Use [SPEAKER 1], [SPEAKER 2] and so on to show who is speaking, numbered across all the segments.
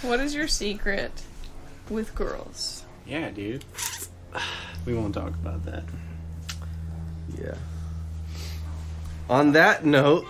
[SPEAKER 1] What is your secret with girls?
[SPEAKER 2] Yeah, dude. We won't talk about that.
[SPEAKER 3] Yeah. On that note...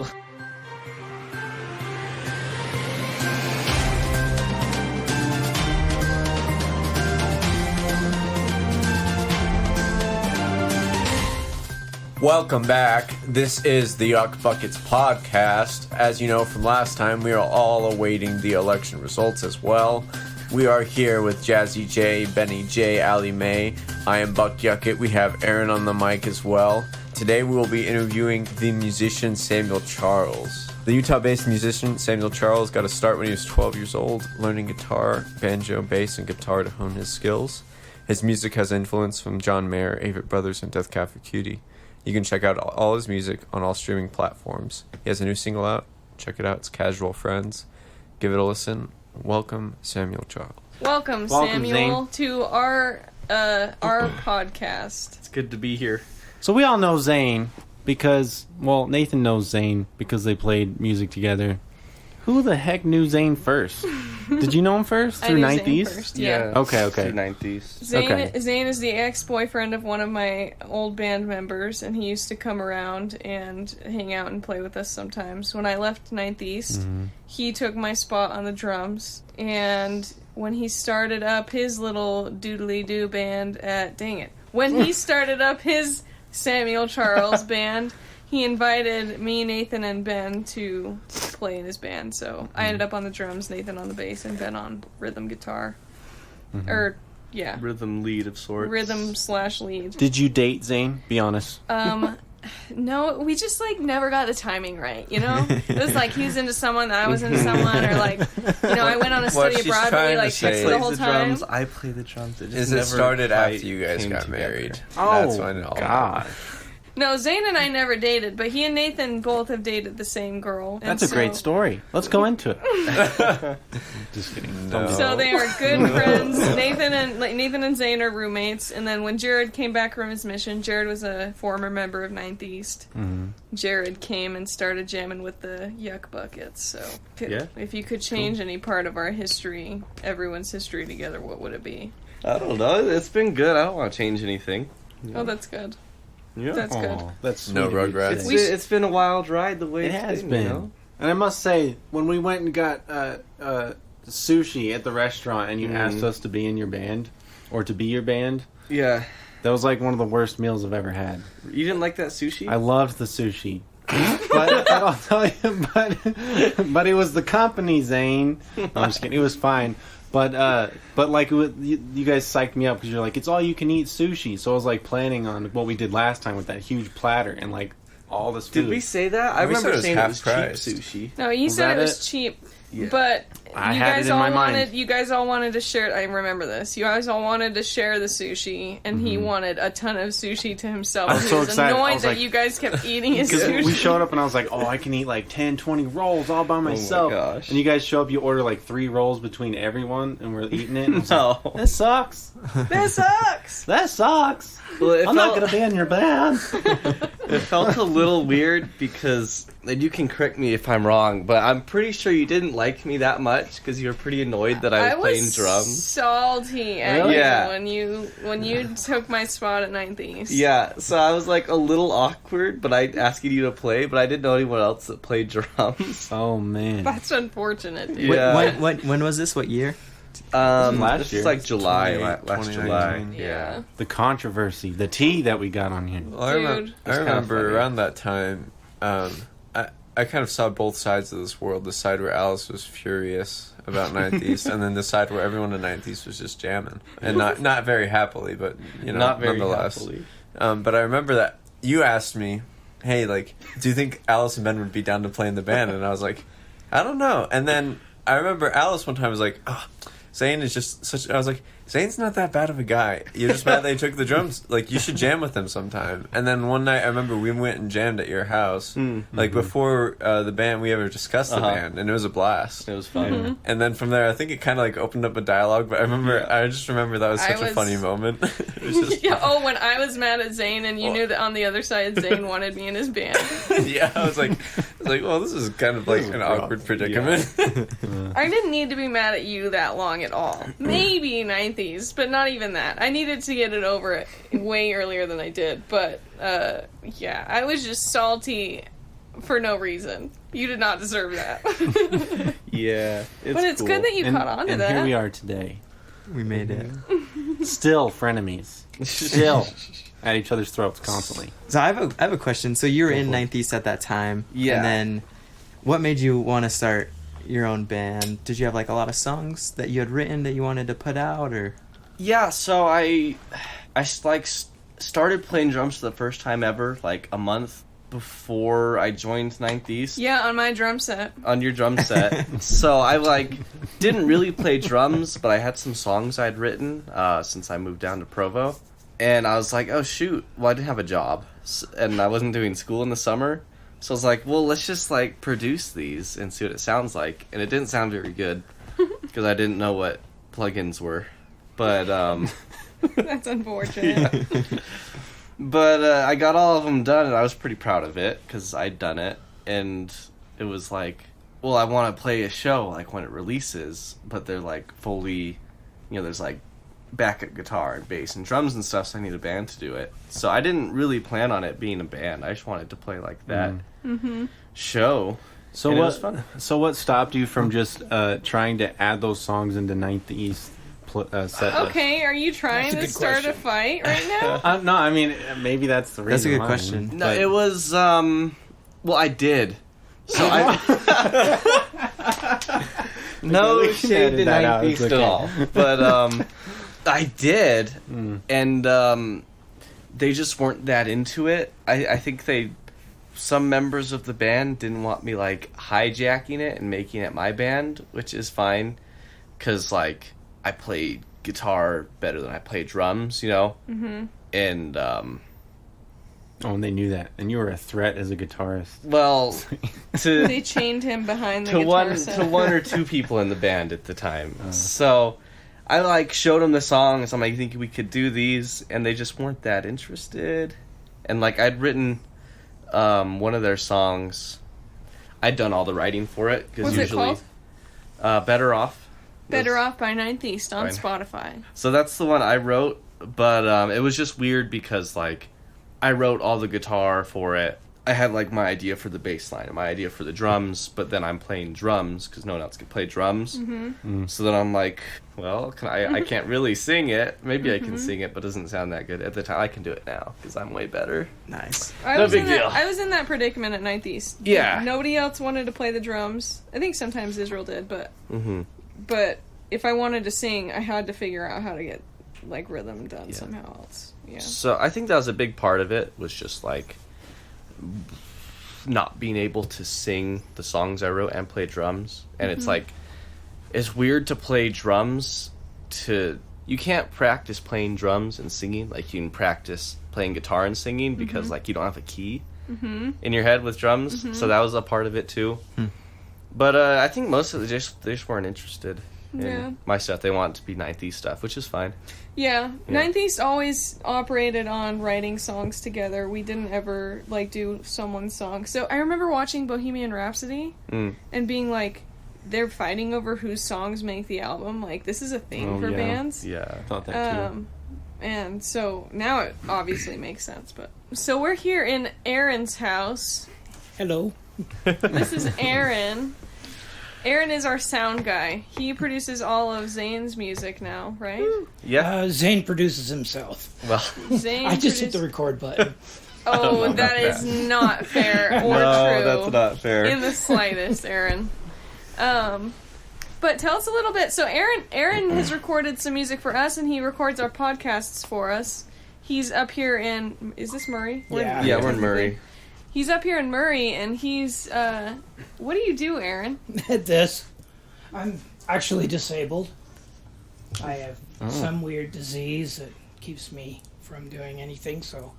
[SPEAKER 4] Welcome back. This is the Yuckbuckets podcast. As you know from last time, we are all awaiting the election results as well. We are here with Jazzy J, Benny J, Allie Mae. I am Buck Yuckett. We have Aaron on the mic as well. Today we will be interviewing the musician Samuel Charles. The Utah-based musician Samuel Charles got a start when he was 12 years old, learning guitar, banjo, bass, and guitar to hone his skills. His music has influence from John Mayer, Avett Brothers, and Death Cab for Cutie. You can check out all his music on all streaming platforms. He has a new single out. Check it out. It's Casual Friends. Give it a listen. Welcome, Samuel Charles.
[SPEAKER 1] Welcome Samuel, Zane. To our podcast.
[SPEAKER 3] It's good to be here.
[SPEAKER 2] So we all know Zane because, well, Nathan knows Zane because they played music together. Who the heck knew Zane first? Did you know him first? Through Ninth East?
[SPEAKER 1] Yeah.
[SPEAKER 2] Okay.
[SPEAKER 3] Through Ninth East.
[SPEAKER 1] Zane is the ex-boyfriend of one of my old band members, and he used to come around and hang out and play with us sometimes. When I left Ninth East, he took my spot on the drums, and when he started up his little doodly-doo band when he started up his Samuel Charles band, he invited me, Nathan, and Ben to play in his band. So I ended up on the drums, Nathan on the bass, and Ben on rhythm guitar.
[SPEAKER 3] Rhythm lead of sorts.
[SPEAKER 1] Rhythm/lead.
[SPEAKER 2] Did you date Zane? Be honest.
[SPEAKER 1] No, we just, never got the timing right, you know? It was he was into someone, I was into someone, or, I went on a study abroad, but we, the whole time.
[SPEAKER 3] Drums, I play the drums.
[SPEAKER 4] It started after you guys got married.
[SPEAKER 2] Oh,
[SPEAKER 4] that's when it all
[SPEAKER 2] God.
[SPEAKER 1] No, Zane and I never dated, but he and Nathan both have dated the same girl.
[SPEAKER 2] That's a great story. Let's go into it. Just kidding.
[SPEAKER 4] No.
[SPEAKER 1] So they are good friends. Nathan and Zane are roommates, and then when Jared came back from his mission, Jared was a former member of Ninth East. Jared came and started jamming with the Yuckbuckets. So if you could change any part of our history, everyone's history together, what would it be?
[SPEAKER 3] I don't know. It's been good. I don't want to change anything.
[SPEAKER 1] Oh, that's good.
[SPEAKER 3] Yeah.
[SPEAKER 1] That's good.
[SPEAKER 2] That's
[SPEAKER 4] no Rugrats.
[SPEAKER 3] It's been a wild ride the way
[SPEAKER 2] it has been.
[SPEAKER 3] You know?
[SPEAKER 2] And I must say, when we went and got sushi at the restaurant and you asked us to be in your band, or to be your band,
[SPEAKER 3] yeah,
[SPEAKER 2] that was one of the worst meals I've ever had.
[SPEAKER 3] You didn't like that sushi?
[SPEAKER 2] I loved the sushi. but I'll tell you, but it was the company, Zane. No, I'm just kidding. It was fine. But you guys psyched me up because you're it's all you can eat sushi. So I was planning on what we did last time with that huge platter and all this food.
[SPEAKER 3] Did we say that? I remember saying it was cheap sushi.
[SPEAKER 1] No, you said it was cheap. Yeah. But you guys all wanted to share. I remember this. You guys all wanted to share the sushi, and he wanted a ton of sushi to himself.
[SPEAKER 2] I was so excited.
[SPEAKER 1] Annoyed that you guys kept eating his sushi.
[SPEAKER 2] We showed up, and I was I can eat 10, 20 rolls all by myself.
[SPEAKER 3] Oh my gosh.
[SPEAKER 2] And you guys show up, you order 3 rolls between everyone, and we're eating it. And
[SPEAKER 3] no.
[SPEAKER 2] That sucks.
[SPEAKER 1] That sucks.
[SPEAKER 2] That sucks.
[SPEAKER 3] Well,
[SPEAKER 2] I'm not going to be in your band.
[SPEAKER 3] It felt a little weird because, and you can correct me if I'm wrong, but I'm pretty sure you didn't like me that much because you were pretty annoyed that I was playing drums.
[SPEAKER 1] Salty at you when you took my spot at Ninth East.
[SPEAKER 3] Yeah, so I was a little awkward, but I asking you to play, but I didn't know anyone else that played drums.
[SPEAKER 2] Oh man,
[SPEAKER 1] that's unfortunate. Dude.
[SPEAKER 3] Yeah.
[SPEAKER 5] When was this? What year?
[SPEAKER 3] Last year. This is July, last July.
[SPEAKER 1] Yeah.
[SPEAKER 2] The controversy, the tea that we got on here.
[SPEAKER 4] Well, I remember around that time, I kind of saw both sides of this world. The side where Alice was furious about Ninth East, and then the side where everyone in Ninth East was just jamming. And not very happily, but,
[SPEAKER 3] not very
[SPEAKER 4] nonetheless.
[SPEAKER 3] Happily.
[SPEAKER 4] But I remember that you asked me, hey, do you think Alice and Ben would be down to play in the band? And I was like, I don't know. And then I remember Alice one time was like, oh, Zane is just such... I was like, Zane's not that bad of a guy. You're just mad they took the drums. Like, you should jam with him sometime. And then one night, I remember we went and jammed at your house. Like, before the band, we ever discussed the band, and it was a blast.
[SPEAKER 3] It was fun.
[SPEAKER 4] And then from there, I think it kind of, like, opened up a dialogue, but I just remember that was such a funny moment. It was just
[SPEAKER 1] when I was mad at Zane, and you knew that on the other side, Zane wanted me in his band.
[SPEAKER 4] Yeah, I was like, well, this is kind of like an awkward predicament.
[SPEAKER 1] I didn't need to be mad at you that long at all. Maybe 90s, but not even that. I needed to get it over it way earlier than I did. But, yeah, I was just salty for no reason. You did not deserve that.
[SPEAKER 3] Yeah,
[SPEAKER 1] but it's
[SPEAKER 3] cool.
[SPEAKER 1] good that you caught on to that.
[SPEAKER 2] Here we are today.
[SPEAKER 4] We made it.
[SPEAKER 2] Still frenemies. Still at each other's throats constantly.
[SPEAKER 5] So I have a question. So you were in Ninth East at that time.
[SPEAKER 3] Yeah.
[SPEAKER 5] And then what made you want to start your own band? Did you have like a lot of songs that you had written that you wanted to put out, or?
[SPEAKER 3] Yeah, so I like started playing drums for the first time ever like a month before I joined Ninth East.
[SPEAKER 1] Yeah, on my drum set.
[SPEAKER 3] On your drum set. So I like didn't really play drums, but I had some songs I'd written since I moved down to Provo. And I was like, oh shoot, well I didn't have a job. And I wasn't doing school in the summer. So I was like, well, let's just like produce these and see what it sounds like. And it didn't sound very good because I didn't know what plugins were. But
[SPEAKER 1] That's unfortunate.
[SPEAKER 3] Yeah. But I got all of them done, and I was pretty proud of it because I'd done it. And it was like, well, I want to play a show like when it releases, but they're like fully, there's like backup guitar and bass and drums and stuff, so I need a band to do it. So I didn't really plan on it being a band. I just wanted to play like that show.
[SPEAKER 2] So
[SPEAKER 3] and
[SPEAKER 2] what?
[SPEAKER 3] it was fun.
[SPEAKER 2] So what stopped you from just trying to add those songs into Ninth East set list?
[SPEAKER 1] Okay, are you trying to start a fight right now?
[SPEAKER 2] No, I mean maybe that's the reason.
[SPEAKER 5] That's a good
[SPEAKER 2] why.
[SPEAKER 5] question.
[SPEAKER 3] No, it was well, I did. So I no
[SPEAKER 2] we can
[SPEAKER 3] shade
[SPEAKER 2] edit
[SPEAKER 3] to
[SPEAKER 2] that out,
[SPEAKER 3] 90s
[SPEAKER 2] it's
[SPEAKER 3] at
[SPEAKER 2] okay.
[SPEAKER 3] all, but I did, and they just weren't that into it. I think some members of the band didn't want me like hijacking it and making it my band, which is fine, because like I played guitar better than I played drums, and
[SPEAKER 2] Oh, and they knew that, and you were a threat as a guitarist.
[SPEAKER 3] well,
[SPEAKER 1] They chained him behind the
[SPEAKER 3] to
[SPEAKER 1] guitar set.
[SPEAKER 3] to one or two people in the band at the time. So I like showed them the songs. I'm like, I think we could do these, and they just weren't that interested. And like I'd written one of their songs. I'd done all the writing for it because
[SPEAKER 1] What's it
[SPEAKER 3] usually
[SPEAKER 1] called?
[SPEAKER 3] Better Off.
[SPEAKER 1] Better Off by Ninth East on
[SPEAKER 3] Fine.
[SPEAKER 1] Spotify.
[SPEAKER 3] So that's the one I wrote, but it was just weird because like I wrote all the guitar for it. I had like my idea for the bass line and my idea for the drums, but then I'm playing drums because no one else can play drums. So then I'm like, well, I can't really sing it. Maybe I can sing it, but it doesn't sound that good at the time. I can do it now because I'm way better.
[SPEAKER 5] Nice.
[SPEAKER 3] No big deal.
[SPEAKER 1] I was in that predicament at Ninth East.
[SPEAKER 3] Yeah.
[SPEAKER 1] Nobody else wanted to play the drums. I think sometimes Israel did, but
[SPEAKER 3] Mm-hmm.
[SPEAKER 1] but if I wanted to sing, I had to figure out how to get like rhythm done somehow else. Yeah.
[SPEAKER 3] So I think that was a big part of it, was just like not being able to sing the songs I wrote and play drums. And it's like, it's weird to play drums you can't practice playing drums and singing like you can practice playing guitar and singing because like you don't have a key in your head with drums. So that was a part of it too. But I think most of they just weren't interested in my stuff. They want it to be Ninth East stuff, which is fine.
[SPEAKER 1] Yeah. Ninth East always operated on writing songs together. We didn't ever like do someone's song. So I remember watching Bohemian Rhapsody and being like, they're fighting over whose songs make the album. Like, this is a thing for bands.
[SPEAKER 3] Yeah.
[SPEAKER 2] I thought that too.
[SPEAKER 1] And so now it obviously makes sense. But so we're here in Aaron's house.
[SPEAKER 6] Hello.
[SPEAKER 1] This is Aaron. Aaron is our sound guy. He produces all of Zane's music now, right?
[SPEAKER 3] Yeah.
[SPEAKER 6] Zane produces himself.
[SPEAKER 3] Well,
[SPEAKER 1] Zane
[SPEAKER 6] I just hit the
[SPEAKER 1] produce-
[SPEAKER 6] record button.
[SPEAKER 1] Oh, that is not fair or
[SPEAKER 3] no,
[SPEAKER 1] true.
[SPEAKER 3] that's not fair.
[SPEAKER 1] In the slightest, Aaron. But tell us a little bit. So Aaron has recorded some music for us, and he records our podcasts for us. He's up here in... Is this Murray?
[SPEAKER 6] Yeah.
[SPEAKER 3] Yeah, we're in Murray.
[SPEAKER 1] He's up here in Murray, and he's... what do you do, Aaron?
[SPEAKER 6] This. I'm actually disabled. I have some weird disease that keeps me from doing anything, so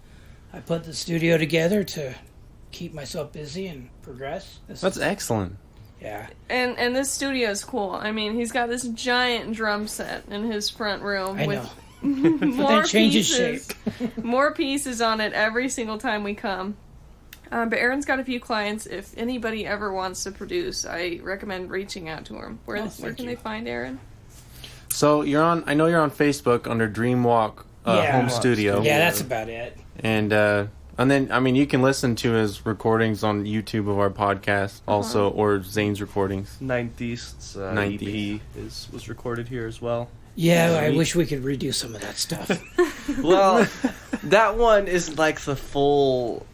[SPEAKER 6] I put the studio together to keep myself busy and progress.
[SPEAKER 2] That's excellent.
[SPEAKER 6] Yeah.
[SPEAKER 1] And this studio is cool. I mean, he's got this giant drum set in his front room
[SPEAKER 6] I
[SPEAKER 1] with
[SPEAKER 6] know.
[SPEAKER 1] more
[SPEAKER 6] That changes
[SPEAKER 1] pieces, more pieces on it every single time we come. But Aaron's got a few clients. If anybody ever wants to produce, I recommend reaching out to him. Where can they find Aaron?
[SPEAKER 2] So I know you're on Facebook under Dreamwalk Home Studio.
[SPEAKER 6] Yeah, that's about it.
[SPEAKER 2] And then, I mean, you can listen to his recordings on YouTube of our podcast also, or Zane's recordings.
[SPEAKER 3] Ninth East's EP was recorded here as well.
[SPEAKER 6] Yeah, I wish we could redo some of that stuff.
[SPEAKER 3] Well, that one is like the full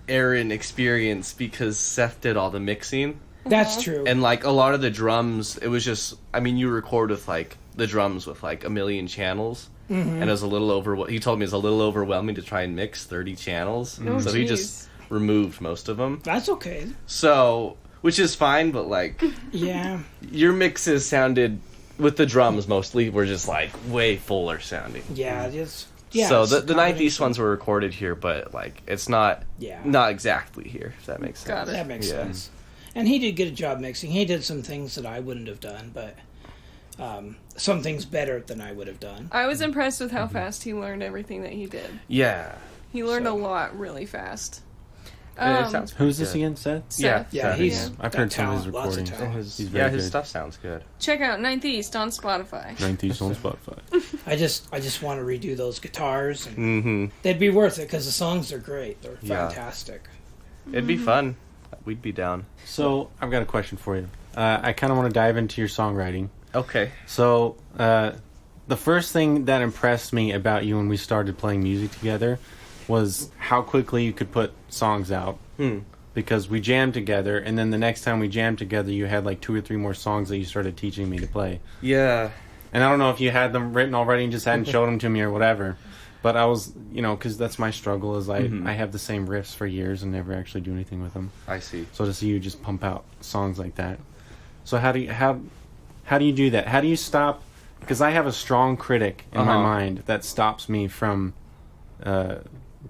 [SPEAKER 3] Aaron experience because Seth did all the mixing.
[SPEAKER 6] That's true.
[SPEAKER 3] And like a lot of the drums, it was just, I mean, you record with like the drums with like a million channels. And it was a little he told me it was a little overwhelming to try and mix 30 channels.
[SPEAKER 1] Oh,
[SPEAKER 3] so he just removed most of them.
[SPEAKER 6] That's okay.
[SPEAKER 3] So, which is fine, but like,
[SPEAKER 6] Yeah.
[SPEAKER 3] your mixes sounded, with the drums mostly, were just like way fuller sounding.
[SPEAKER 6] Yeah,
[SPEAKER 3] So the Ninth East ones were recorded here, but like it's not exactly here. If that makes sense.
[SPEAKER 1] Got it.
[SPEAKER 6] That makes sense. And he did get a job mixing. He did some things that I wouldn't have done, but some things better than I would have done.
[SPEAKER 1] I was impressed with how fast he learned everything that he did.
[SPEAKER 3] Yeah.
[SPEAKER 1] He learned a lot really fast.
[SPEAKER 3] It sounds
[SPEAKER 2] Who's this
[SPEAKER 3] good.
[SPEAKER 2] again, Seth?
[SPEAKER 1] Seth.
[SPEAKER 6] Yeah, he's
[SPEAKER 2] I've heard some of his
[SPEAKER 6] lots of
[SPEAKER 2] recordings.
[SPEAKER 6] talent.
[SPEAKER 2] He's very
[SPEAKER 3] his
[SPEAKER 2] good.
[SPEAKER 3] stuff sounds good.
[SPEAKER 1] Check out Ninth East on Spotify.
[SPEAKER 2] 90s on Spotify.
[SPEAKER 6] I just want to redo those guitars, and they'd be worth it because the songs are great. They're fantastic.
[SPEAKER 3] It'd be fun. We'd be down.
[SPEAKER 2] So, I've got a question for you. I kind of want to dive into your songwriting.
[SPEAKER 3] Okay.
[SPEAKER 2] So, the first thing that impressed me about you when we started playing music together was how quickly you could put songs out. Because we jammed together, and then the next time we jammed together, you had like 2 or 3 more songs that you started teaching me to play.
[SPEAKER 3] Yeah.
[SPEAKER 2] And I don't know if you had them written already and just hadn't showed them to me or whatever. But I was, because that's my struggle is I have the same riffs for years and never actually do anything with them.
[SPEAKER 3] I see.
[SPEAKER 2] So to see you just pump out songs like that. So how do you do that? How do you stop? Because I have a strong critic in my mind that stops me from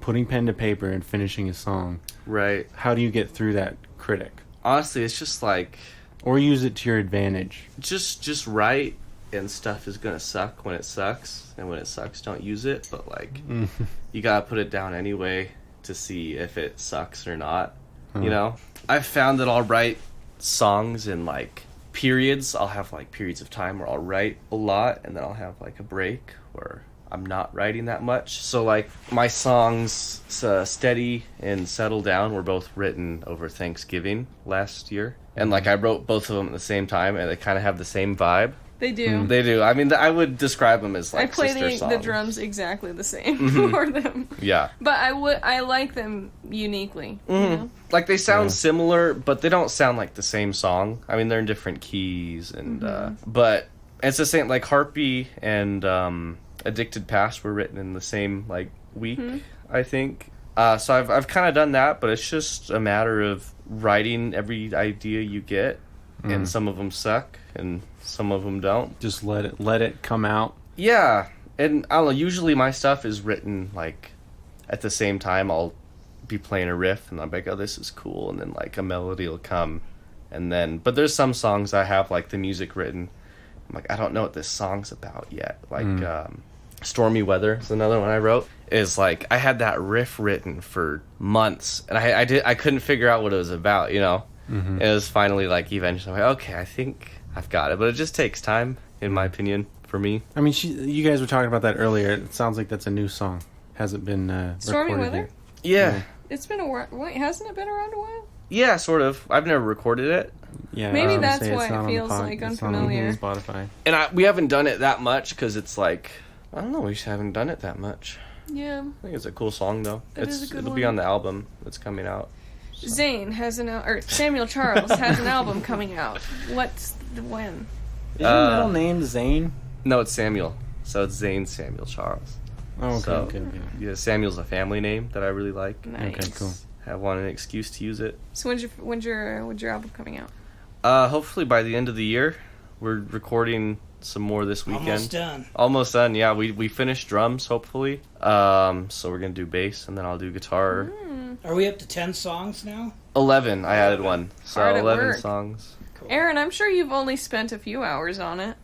[SPEAKER 2] putting pen to paper and finishing a song.
[SPEAKER 3] Right.
[SPEAKER 2] How do you get through that critic?
[SPEAKER 3] Honestly, it's just like...
[SPEAKER 2] Or use it to your advantage.
[SPEAKER 3] Just write, and stuff is gonna suck when it sucks. And when it sucks, don't use it. But, like, you gotta put it down anyway to see if it sucks or not. You know? I've found that I'll write songs in, like, periods. I'll have, like, periods of time where I'll write a lot, and then I'll have, like, a break where I'm not writing that much. So, like, my songs, Steady and Settle Down, were both written over Thanksgiving last year. And, like, I wrote both of them at the same time, and they kind of have the same vibe.
[SPEAKER 1] They do.
[SPEAKER 3] They do. I mean, I would describe them as, like,
[SPEAKER 1] I play
[SPEAKER 3] sister songs.
[SPEAKER 1] the drums exactly the same for them.
[SPEAKER 3] Yeah.
[SPEAKER 1] But I like them uniquely. You know?
[SPEAKER 3] Like, they sound similar, but they don't sound like the same song. I mean, they're in different keys, and but it's the same, like, Harpy and Addicted Past were written in the same, like, week, I think. So I've kind of done that, but it's just a matter of writing every idea you get, and some of them suck, and some of them don't.
[SPEAKER 2] Just let it come out.
[SPEAKER 3] Yeah, and I don't know, usually my stuff is written, like, at the same time. I'll be playing a riff, and I'm like, oh, this is cool, and then, like, a melody will come, and then, but there's some songs I have, like, the music written. I'm like, I don't know what this song's about yet. Like, Stormy Weather is another one I wrote. Is like, I had that riff written for months, and I couldn't figure out what it was about, you know? It was finally, like, eventually, like, okay, I think I've got it. But it just takes time, in my opinion, for me.
[SPEAKER 2] I mean, you guys were talking about that earlier. It sounds like that's a new song. Hasn't been
[SPEAKER 1] Stormy
[SPEAKER 2] recorded
[SPEAKER 1] Weather?
[SPEAKER 3] Yeah.
[SPEAKER 2] Yeah.
[SPEAKER 1] It's been a while. Wait, hasn't it been around a while?
[SPEAKER 3] Yeah, sort of. I've never recorded it.
[SPEAKER 2] Yeah,
[SPEAKER 1] Maybe
[SPEAKER 2] I was gonna
[SPEAKER 1] that's
[SPEAKER 2] say
[SPEAKER 1] why
[SPEAKER 2] it's
[SPEAKER 1] it
[SPEAKER 2] not on the
[SPEAKER 1] feels, like,
[SPEAKER 2] it's not on
[SPEAKER 1] unfamiliar.
[SPEAKER 2] Spotify.
[SPEAKER 3] And we haven't done it that much, because it's like, I don't know, we just haven't done it that much.
[SPEAKER 1] Yeah.
[SPEAKER 3] I think it's a cool song, though.
[SPEAKER 1] Is a good
[SPEAKER 3] It'll
[SPEAKER 1] one.
[SPEAKER 3] be on the album that's coming out.
[SPEAKER 1] Zane has or Samuel Charles has an album coming out. When?
[SPEAKER 2] Is your middle name Zane?
[SPEAKER 3] No, it's Samuel. So it's Zane Samuel Charles.
[SPEAKER 2] Oh, okay,
[SPEAKER 3] So,
[SPEAKER 2] okay.
[SPEAKER 3] Yeah, Samuel's a family name that I really like.
[SPEAKER 1] Nice.
[SPEAKER 2] Okay, cool.
[SPEAKER 3] I wanted an excuse to use it.
[SPEAKER 1] So when's your album coming out?
[SPEAKER 3] Hopefully by the end of the year. We're recording some more this weekend.
[SPEAKER 6] Almost done.
[SPEAKER 3] Almost done. Yeah, we finished drums hopefully. So we're gonna do bass and then I'll do guitar.
[SPEAKER 6] Are we up to 10 songs now?
[SPEAKER 3] 11. I added one, so
[SPEAKER 1] Hard at
[SPEAKER 3] 11
[SPEAKER 1] work.
[SPEAKER 3] songs.
[SPEAKER 6] Cool.
[SPEAKER 1] Aaron, I'm sure you've only spent a few hours on it.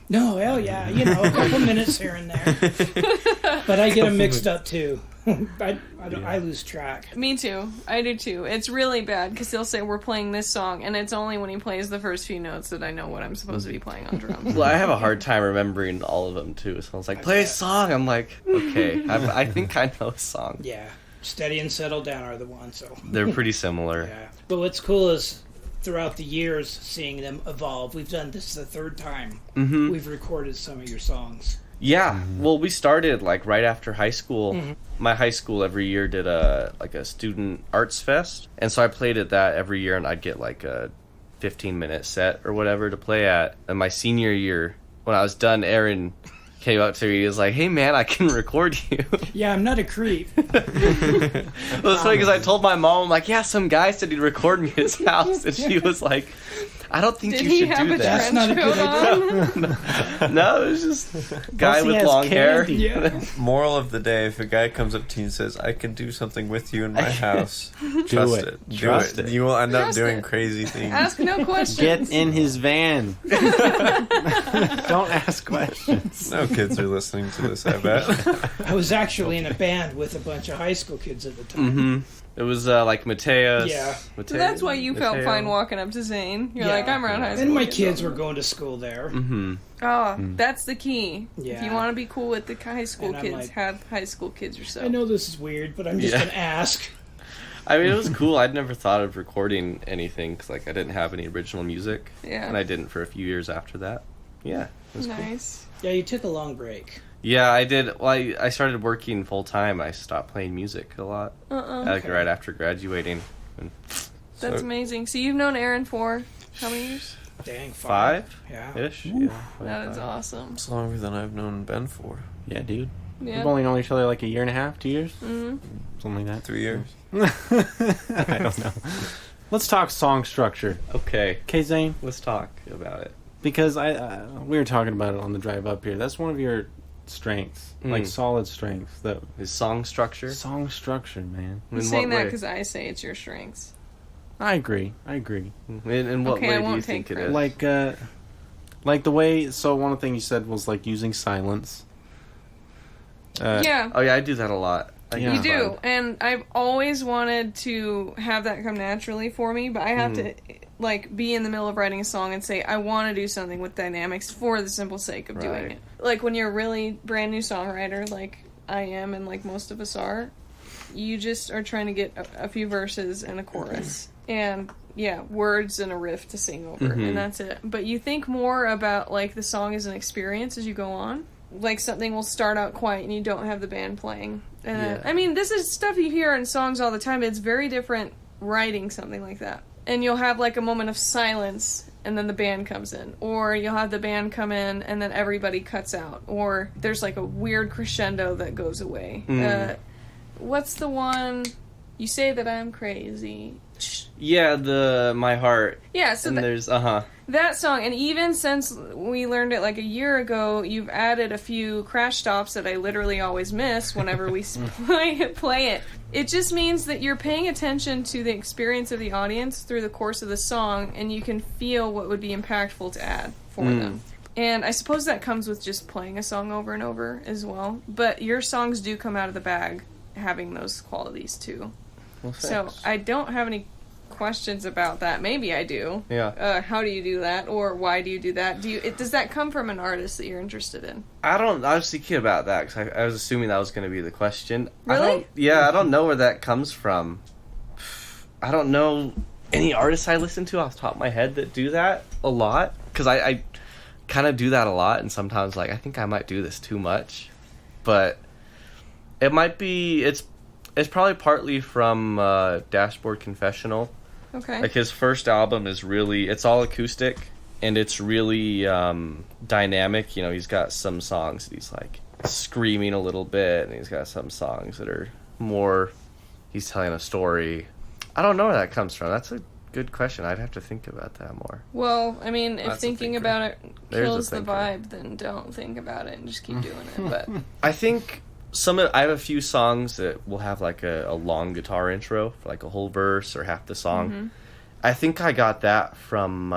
[SPEAKER 6] No, hell yeah. You know, a couple minutes here and there. But I get them mixed up too. I lose track.
[SPEAKER 1] Me too. I do too. It's really bad because he'll say we're playing this song, and it's only when he plays the first few notes that I know what I'm supposed to be playing on drums.
[SPEAKER 3] Well, I have a hard time remembering all of them too. So I was like, play a song. I'm like, okay, I think I know a song.
[SPEAKER 6] Yeah. Steady and Settle Down are the ones, so.
[SPEAKER 3] They're pretty similar.
[SPEAKER 6] Yeah. But what's cool is throughout the years, seeing them evolve. We've done this the third time.
[SPEAKER 3] Mm-hmm.
[SPEAKER 6] We've recorded some of your songs.
[SPEAKER 3] Yeah, well, we started like right after high school. My high school every year did a student arts fest, and so I played at that every year, and I'd get like a 15-minute set or whatever to play at. And my senior year, when I was done, Aaron came up to me. He was like, "Hey, man, I can record you."
[SPEAKER 6] Yeah, I'm not a creep.
[SPEAKER 3] Well, it's funny because I told my mom, I'm like, "Yeah, some guy said he'd record me at his house," and she was like, "I don't think
[SPEAKER 1] Did
[SPEAKER 3] you
[SPEAKER 1] he
[SPEAKER 3] should
[SPEAKER 1] have
[SPEAKER 3] do
[SPEAKER 1] a
[SPEAKER 3] that."
[SPEAKER 6] That's not a
[SPEAKER 1] trench
[SPEAKER 6] good
[SPEAKER 1] coat on?
[SPEAKER 3] No, it was just a guy
[SPEAKER 2] Plus he
[SPEAKER 3] with
[SPEAKER 2] has
[SPEAKER 3] long hair.
[SPEAKER 2] candy.
[SPEAKER 6] Yeah.
[SPEAKER 4] Moral of the day: if a guy comes up to you and says, "I can do something with you in my house," trust
[SPEAKER 2] it.
[SPEAKER 4] it.
[SPEAKER 2] Trust
[SPEAKER 4] Do
[SPEAKER 2] it.
[SPEAKER 4] You will end up
[SPEAKER 1] Trust
[SPEAKER 4] doing
[SPEAKER 1] it.
[SPEAKER 4] crazy things.
[SPEAKER 1] Ask no questions.
[SPEAKER 2] Get in his van. Don't ask questions.
[SPEAKER 4] No kids are listening to this, I bet.
[SPEAKER 6] I was actually in a band with a bunch of high school kids at the time.
[SPEAKER 3] Mm-hmm. It was like Mateus.
[SPEAKER 6] Yeah.
[SPEAKER 1] So that's why you felt fine walking up to Zane. You're like, I'm around high school.
[SPEAKER 6] And my kids were going to school there.
[SPEAKER 3] Mm-hmm.
[SPEAKER 1] Oh, that's the key.
[SPEAKER 6] Yeah.
[SPEAKER 1] If you want to be cool with the high school
[SPEAKER 6] And I'm
[SPEAKER 1] kids,
[SPEAKER 6] like-
[SPEAKER 1] have high school kids yourself.
[SPEAKER 6] I know this is weird, but I'm just
[SPEAKER 3] Yeah.
[SPEAKER 6] going to ask.
[SPEAKER 3] I mean, it was cool. I'd never thought of recording anything because, like, I didn't have any original music,
[SPEAKER 1] Yeah.
[SPEAKER 3] and I didn't for a few years after that. Yeah, it was cool.
[SPEAKER 1] Nice.
[SPEAKER 6] Yeah, you took a long break.
[SPEAKER 3] Yeah, I did. Well, I started working full time. I stopped playing music a lot, like
[SPEAKER 6] Okay.
[SPEAKER 3] right after graduating. And
[SPEAKER 1] That's
[SPEAKER 3] so-
[SPEAKER 1] amazing. So you've known Aaron for how many years?
[SPEAKER 6] Dang,
[SPEAKER 3] 5
[SPEAKER 6] Yeah.
[SPEAKER 3] ish. Yeah,
[SPEAKER 1] That is
[SPEAKER 3] 5.
[SPEAKER 1] awesome.
[SPEAKER 4] It's longer than I've known Ben for.
[SPEAKER 2] Yeah, dude.
[SPEAKER 1] Yeah.
[SPEAKER 2] We've only known each other like a year and a half, 2 years?
[SPEAKER 1] Mm-hmm.
[SPEAKER 2] Something like
[SPEAKER 4] 3 years.
[SPEAKER 2] that. I don't know. Let's talk song structure.
[SPEAKER 3] Okay,
[SPEAKER 2] Okay, Zane?
[SPEAKER 3] let's talk about it.
[SPEAKER 2] Because we were talking about it on the drive up here. That's one of your strengths, like solid strengths. That
[SPEAKER 3] His song structure.
[SPEAKER 2] song structure, man.
[SPEAKER 1] I'm
[SPEAKER 3] In
[SPEAKER 1] saying
[SPEAKER 3] what
[SPEAKER 1] that
[SPEAKER 3] way?
[SPEAKER 1] because I say it's your strengths.
[SPEAKER 2] I agree.
[SPEAKER 3] In what
[SPEAKER 1] Okay, I
[SPEAKER 3] way do you
[SPEAKER 1] won't
[SPEAKER 3] think
[SPEAKER 1] take
[SPEAKER 3] it is?
[SPEAKER 2] Like the way. So one of the things you said was like using silence.
[SPEAKER 1] Yeah.
[SPEAKER 3] Oh yeah, I do that a lot. I
[SPEAKER 2] Yeah.
[SPEAKER 1] You
[SPEAKER 3] it's
[SPEAKER 1] do,
[SPEAKER 3] fun.
[SPEAKER 1] and I've always wanted to have that come naturally for me, but I have to like be in the middle of writing a song and say I want to do something with dynamics for the simple sake of doing
[SPEAKER 3] Right.
[SPEAKER 1] it. Like when you're a really brand new songwriter, like I am, and like most of us are, you just are trying to get a few verses and a chorus, and yeah, words and a riff to sing over, and that's it. But you think more about like the song as an experience as you go on. Like something will start out quiet and you don't have the band playing. And
[SPEAKER 3] Yeah.
[SPEAKER 1] I mean, this is stuff you hear in songs all the time, but it's very different writing something like that. And you'll have like a moment of silence and then the band comes in. Or you'll have the band come in and then everybody cuts out. Or there's like a weird crescendo that goes away. What's the one? You say that I'm crazy.
[SPEAKER 3] Yeah, the My Heart.
[SPEAKER 1] Yeah, so
[SPEAKER 3] And there's
[SPEAKER 1] that song, and even since we learned it like a year ago, you've added a few crash stops that I literally always miss whenever we play it. It just means that you're paying attention to the experience of the audience through the course of the song, and you can feel what would be impactful to add for them. And I suppose that comes with just playing a song over and over as well. But your songs do come out of the bag having those qualities too.
[SPEAKER 3] Well,
[SPEAKER 1] So
[SPEAKER 3] thanks.
[SPEAKER 1] I don't have any questions about that. Maybe I do.
[SPEAKER 3] Yeah.
[SPEAKER 1] How do you do that, or why do you do that? Does that come from an artist that you're interested in?
[SPEAKER 3] I was thinking about that because I was assuming that was going to be the question.
[SPEAKER 1] Really?
[SPEAKER 3] I don't know where that comes from. I don't know any artists I listen to off the top of my head that do that a lot. Because I kind of do that a lot, and sometimes like I think I might do this too much. But it might be it's probably partly from Dashboard Confessional.
[SPEAKER 1] Okay.
[SPEAKER 3] Like his first album is really, it's all acoustic and it's really dynamic. You know, he's got some songs that he's like screaming a little bit, and he's got some songs that are more, he's telling a story. I don't know where that comes from. That's a Good question. I'd have to think about that more.
[SPEAKER 1] Well, I mean, if
[SPEAKER 4] That's a
[SPEAKER 1] thinking
[SPEAKER 4] thinker.
[SPEAKER 1] about it
[SPEAKER 3] There's a
[SPEAKER 1] kills the
[SPEAKER 3] thinker.
[SPEAKER 1] vibe, then don't think about it and just keep doing it. But
[SPEAKER 3] I think I have a few songs that will have like a long guitar intro for like a whole verse or half the song. I think I got that from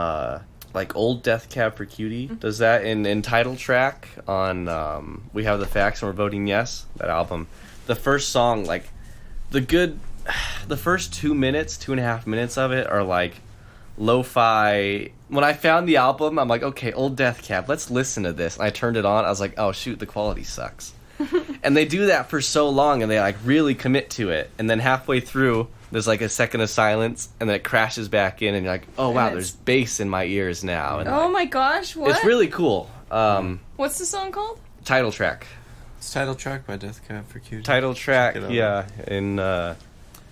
[SPEAKER 3] like old Death Cab for Cutie. Does that in title track on We Have the Facts and We're Voting Yes, that album. The first song, like the first 2.5 minutes of it are like lo-fi. When I found the album, I'm like, okay, old Death Cab, let's listen to this. And I turned it on. I was like, oh shoot, the quality sucks. And they do that for so long, and they like really commit to it. And then halfway through, there's like a second of silence, and then it crashes back in, and you're like, oh wow,
[SPEAKER 1] And
[SPEAKER 3] there's bass in my ears now. And
[SPEAKER 1] oh my gosh, what?
[SPEAKER 3] it's really cool.
[SPEAKER 1] What's the song called?
[SPEAKER 3] Title track.
[SPEAKER 5] It's title track by Death Cab for Cutie.
[SPEAKER 3] Title track,
[SPEAKER 5] Check it out.
[SPEAKER 3] yeah. In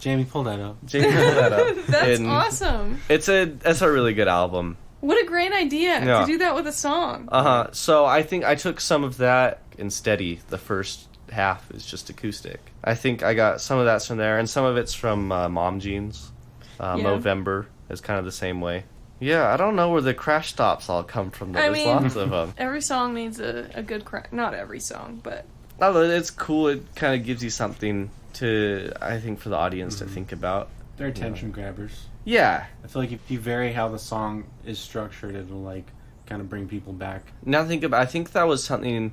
[SPEAKER 2] Jamie, pull that up.
[SPEAKER 3] Jamie pulled that up.
[SPEAKER 1] That's
[SPEAKER 3] And
[SPEAKER 1] awesome.
[SPEAKER 3] It's a really good album.
[SPEAKER 1] What a great idea
[SPEAKER 3] Yeah.
[SPEAKER 1] to do that with a song.
[SPEAKER 3] So I think I took some of that in Steady. The first half is just acoustic. I think I got some of that's from there, and some of it's from Mom Jeans. Movember is kind of the same way. Yeah, I don't know where the crash stops all come from, but
[SPEAKER 1] I
[SPEAKER 3] there's
[SPEAKER 1] mean-
[SPEAKER 3] lots of them.
[SPEAKER 1] Every song needs a good crack. Not every song, but
[SPEAKER 3] I don't know, it's cool. It kind of gives you something to, I think, for the audience to think about.
[SPEAKER 2] They're attention grabbers.
[SPEAKER 3] Yeah.
[SPEAKER 2] I feel like if you vary how the song is structured, it'll like kind of bring people back.
[SPEAKER 3] Now I think that was something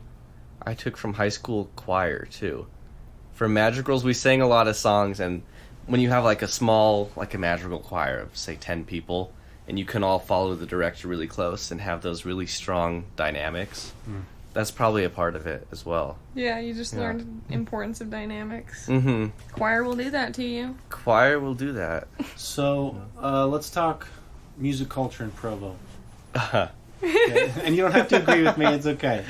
[SPEAKER 3] I took from high school choir too. For Madrigals, we sang a lot of songs, and when you have like a madrigal choir of say 10 people, and you can all follow the director really close and have those really strong dynamics, that's probably a part of it as well.
[SPEAKER 1] yeah, you just learned importance of dynamics.
[SPEAKER 3] Mm-hmm.
[SPEAKER 1] Choir will do that to you.
[SPEAKER 3] Choir will do that.
[SPEAKER 2] So let's talk music culture in Provo. Okay. And you don't have to agree with me. It's okay.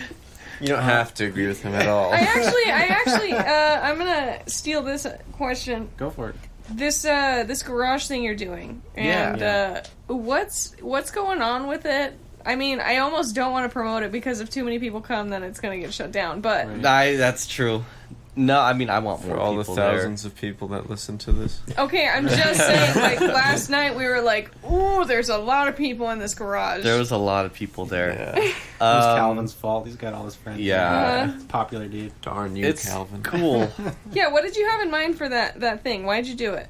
[SPEAKER 4] You don't have to agree with him at all.
[SPEAKER 1] I actually, I'm gonna steal this question.
[SPEAKER 2] Go for it.
[SPEAKER 1] This garage thing you're doing, and
[SPEAKER 3] Yeah.
[SPEAKER 1] what's going on with it? I mean, I almost don't want to promote it because if too many people come, then it's gonna get shut down. But
[SPEAKER 2] Right.
[SPEAKER 3] That's true. No, I mean I want more
[SPEAKER 4] For all the
[SPEAKER 3] people there.
[SPEAKER 4] thousands of people that listen to this.
[SPEAKER 1] okay, I'm just saying. Like last night, we were like, "Ooh, there's a lot of people in this garage."
[SPEAKER 3] There was a lot of people there.
[SPEAKER 4] Yeah.
[SPEAKER 2] It's Calvin's fault. He's got all his friends.
[SPEAKER 3] Yeah.
[SPEAKER 2] Popular dude.
[SPEAKER 4] Darn you,
[SPEAKER 3] It's
[SPEAKER 4] Calvin.
[SPEAKER 3] cool.
[SPEAKER 1] Yeah, what did you have in mind for that thing? Why'd you do it?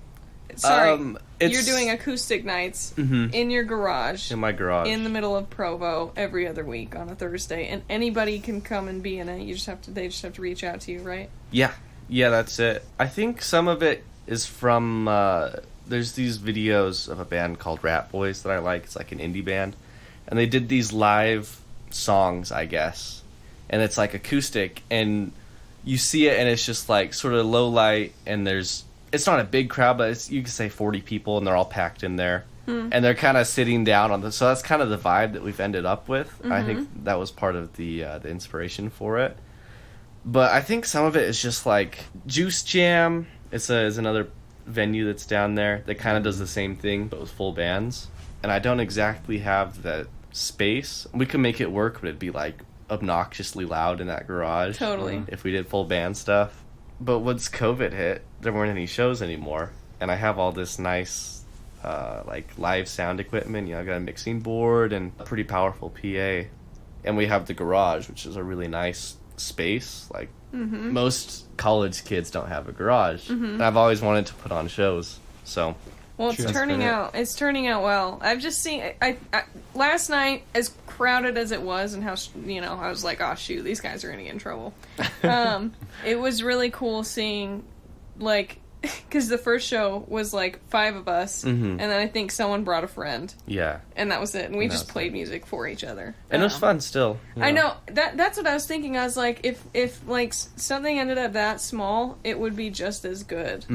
[SPEAKER 1] Sorry,
[SPEAKER 3] It's
[SPEAKER 1] you're doing acoustic nights
[SPEAKER 3] Mhm.
[SPEAKER 1] in your garage
[SPEAKER 3] in my garage.
[SPEAKER 1] in the middle of Provo every other week on a Thursday, and anybody can come and be in it. They just have to reach out to you, right?
[SPEAKER 3] Yeah, that's it. I think some of it is from there's these videos of a band called Rat Boys that I like. It's like an indie band, and they did these live songs, I guess, and it's like acoustic, and you see it, and it's just like sort of low light, and it's not a big crowd, but you could say 40 people, and they're all packed in there. And they're kind of sitting down on so that's kind of the vibe that we've ended up with. I think that was part of the inspiration for it. But I think some of it is just like Juice Jam. Is another venue that's down there that kind of does the same thing, but with full bands. And I don't exactly have that space. We could make it work, but it'd be like obnoxiously loud in that garage.
[SPEAKER 1] Totally.
[SPEAKER 3] If we did full band stuff. But once COVID hit, there weren't any shows anymore. And I have all this nice like live sound equipment. You know, I got a mixing board and a pretty powerful PA. And we have the garage, which is a really nice space. Like most college kids don't have a garage. And I've always wanted to put on shows. So
[SPEAKER 1] Well, it's
[SPEAKER 2] Sure.
[SPEAKER 1] turning out. It's turning out well. I've just seen. I last night, as crowded as it was, and how I was like, oh shoot, these guys are gonna get in trouble. It was really cool seeing, like, because the first show was like 5 of us, and then I think someone brought a friend,
[SPEAKER 3] yeah.
[SPEAKER 1] and that was it. And we
[SPEAKER 3] And
[SPEAKER 1] just
[SPEAKER 3] that's
[SPEAKER 1] played music for each other.
[SPEAKER 3] And it was fun still. you
[SPEAKER 1] I know that's what I was thinking. I was like, if like something ended up that small, it would be just as good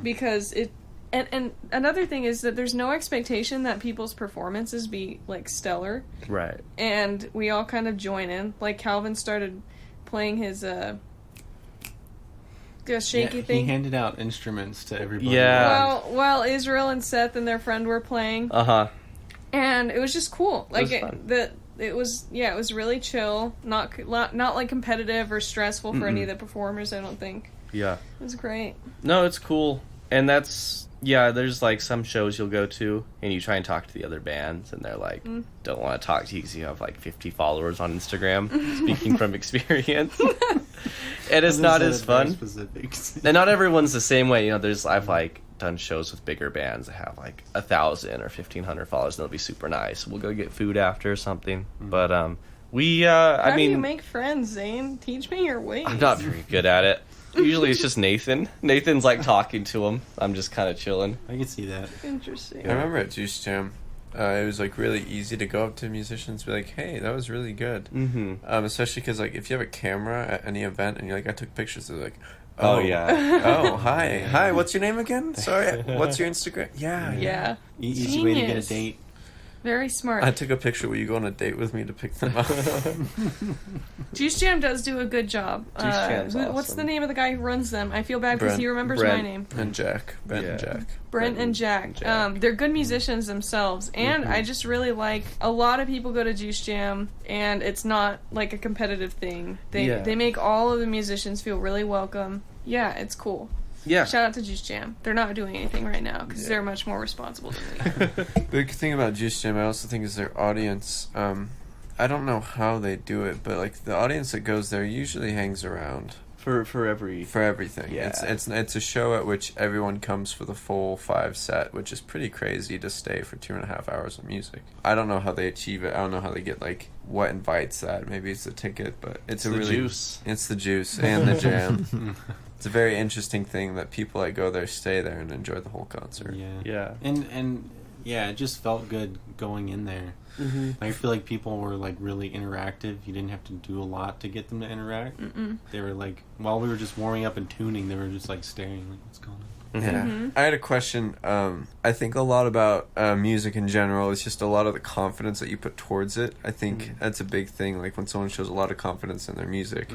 [SPEAKER 1] because it. And another thing is that there's no expectation that people's performances be like stellar,
[SPEAKER 3] Right.
[SPEAKER 1] and we all kind of join in. Like Calvin started playing his the shaky
[SPEAKER 2] He
[SPEAKER 1] thing.
[SPEAKER 2] handed out instruments to everybody.
[SPEAKER 3] Yeah.
[SPEAKER 1] While Israel and Seth and their friend were playing,
[SPEAKER 3] Uh-huh.
[SPEAKER 1] and it was just cool. Like
[SPEAKER 3] was fun.
[SPEAKER 1] it was really chill, not like competitive or stressful for any of the performers. I don't think
[SPEAKER 3] Yeah.
[SPEAKER 1] it was great.
[SPEAKER 3] No, it's cool. And that's Yeah, there's like some shows you'll go to and you try and talk to the other bands and they're like, don't want to talk to you because you have like 50 followers on Instagram. Speaking from experience. And it's not as fun. And not everyone's the same way. You know, I've like done shows with bigger bands that have like 1,000 or 1,500 followers and they'll be super nice. We'll go get food after or something. But
[SPEAKER 1] How do you make friends, Zane? Teach me your ways.
[SPEAKER 3] I'm not very good at it. Usually it's just Nathan. Nathan's like talking to him. I'm just kind of chilling.
[SPEAKER 2] I can see that.
[SPEAKER 1] Interesting.
[SPEAKER 4] I remember at Juice Jam, it was like really easy to go up to musicians and be like, hey, that was really good.
[SPEAKER 3] Mm-hmm.
[SPEAKER 4] Especially because like if you have a camera at any event and you're like, I took pictures, they're like,
[SPEAKER 3] Oh, yeah.
[SPEAKER 4] Oh, hi, what's your name again? Sorry, what's your Instagram?
[SPEAKER 1] Yeah.
[SPEAKER 2] Easy way to get a
[SPEAKER 1] Genius.
[SPEAKER 2] date.
[SPEAKER 1] Very smart.
[SPEAKER 4] I took a picture. Will you go on a date with me to pick them up?
[SPEAKER 1] Juice Jam does do a good job.
[SPEAKER 3] Juice Jam's
[SPEAKER 1] What's
[SPEAKER 3] awesome.
[SPEAKER 1] the name of the guy who runs them? I feel bad because he remembers my
[SPEAKER 3] Brent.
[SPEAKER 1] name.
[SPEAKER 4] And Jack. Ben and
[SPEAKER 3] Yeah.
[SPEAKER 4] Jack.
[SPEAKER 1] Brent and Jack. They're good musicians themselves, and I just really like. A lot of people go to Juice Jam, and it's not like a competitive thing. They make all of the musicians feel really welcome. Yeah, it's cool.
[SPEAKER 3] Yeah.
[SPEAKER 1] Shout out to Juice Jam. They're not doing anything right now because they're much more responsible than me.
[SPEAKER 4] Big thing about Juice Jam, I also think, is their audience. I don't know how they do it, but like the audience that goes there usually hangs around
[SPEAKER 3] For everything.
[SPEAKER 4] Yeah.
[SPEAKER 3] Yeah.
[SPEAKER 4] It's a show at which everyone comes for the full 5 set, which is pretty crazy to stay for 2.5 hours of music. I don't know how they achieve it. I don't know how they get like what invites that. Maybe it's the ticket, but it's a
[SPEAKER 3] the
[SPEAKER 4] really
[SPEAKER 3] juice.
[SPEAKER 4] It's the juice and the jam. It's a very interesting thing that people that go there stay there and enjoy the whole concert.
[SPEAKER 3] Yeah.
[SPEAKER 2] And yeah, it just felt good going in there.
[SPEAKER 3] Mm-hmm.
[SPEAKER 2] I feel like people were like really interactive. You didn't have to do a lot to get them to interact. They were like, while we were just warming up and tuning, they were just like staring like, what's going on?
[SPEAKER 4] Yeah. I had a question. I think a lot about music in general is just a lot of the confidence that you put towards it. I think that's a big thing, like when someone shows a lot of confidence in their music.